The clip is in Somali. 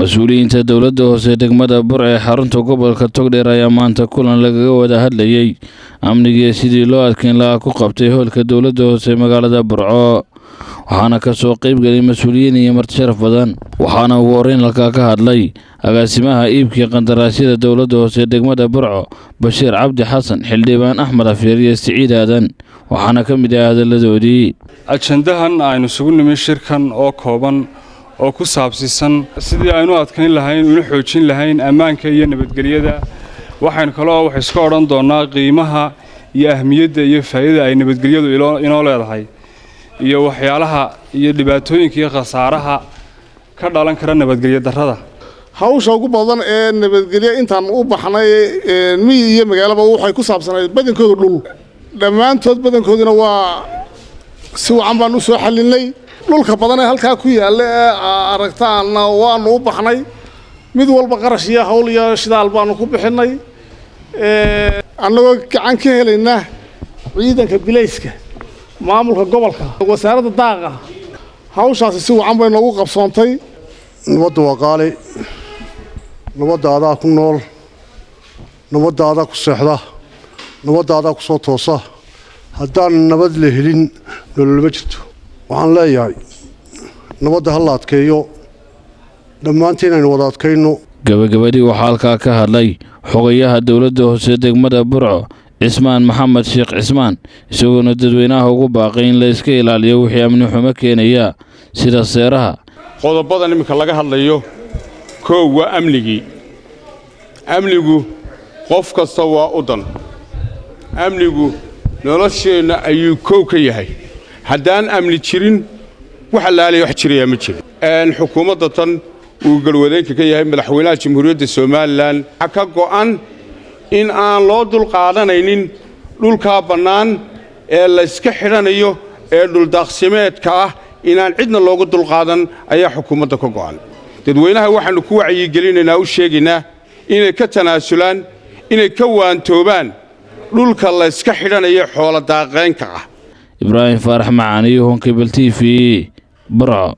مسؤوليinta dawladda hoose degmada Burco ee xarunta gobolka Togdheer ayaa maanta kulan lagaga wada hadlayay amniga sidii loo adkeyn lahaa ku qabtay hoolka dawladda hoose magaalada Burco waxaana ka soo qayb galay mas'uuliyiin iyo marti sharaf badan waxaana uu horeyn ka hadlay agaasimaha iibka qandaraasyada dawladda hoose degmada Burco Bashiir Cabdi Xasan Xildhibaan Axmed Afiir iyo Siciid Aadan waxaana ka mid ah hadaladoodii ajandahan aynu sugu nimay shirkan oo kooban oo ku saabsiisan sidii aynu adkeyn lahayn una xoojin lahayn ammaanka iyo nabadgelyada waxaan kaloo wax iska oran doonaa qiimaha iyo ahmiyadda iyo faa'iidada ay nabadgelyadu inoo leedahay iyo waxyaalaha iyo dhibaatooyinka iyo khasaaraha ka dhalan kara nabadgelyo darrada hawsha ugu badan ee nabadgelyo intaan u baxnay miyi iyo magaalaba waxay ku saabsanayd badankooda dhul dhammaantood badankoodina waa si wacan baan u soo xalinay dhulka badan ee halka ku yaal ee aragtaan waanu u baxnay mid walba qarash iyo hawl iyo shidaal baanu ku bixinay annagoo gacan ka helayna ciidanka bilayska maamulka gobolka wasaaradda daaqa hawshaasi si wacan bay noogu qabsoontay nabadda waa qaali nabaddaada ku nool nabaddaada ku seexda nabaddaada ku soo toosa haddaan nabad la helin nolol ma jirto waxaan leeyahay nabadda ha la adkeeyo dhammaantiin aynu wada adkayno gabagabadii waxaa halkaa ka hadlay xogayaha dawladda hoose degmada Burco Cismaan Maxamed Sheekh Cismaan isagoona dadweynaha ugu baaqay in la iska ilaaliyo wixii amni xumo keenaya sida seeraha qodobadan imika laga hadlayo koow waa amnigu qof kasta waa u dan amnigu nolosheena ayuu koow ka yahay haddaan amni jirin wax laalay wax jiraya ma jiro xukuumadda tan uu galwadeenka ka yahay madaxweynaha jamhuuriyadda Soomaaliland ka go'an in aan loo dul qaadanaynin dhulka bannaan ee la iska xiranayo ee dhul daaqsimeedka ah inaan cidna loogu dul qaadan ayaa xukuumadda ka go'an dadweynaha waxaanu ku wacyigelinaynaa u sheegaynaa inay ka tanaasulaan inay ka waantoobaan dhulka la iska xiranayo xoolo daaqeynka ah Ibrahim Faarax Macaani Honkebel TV Burco.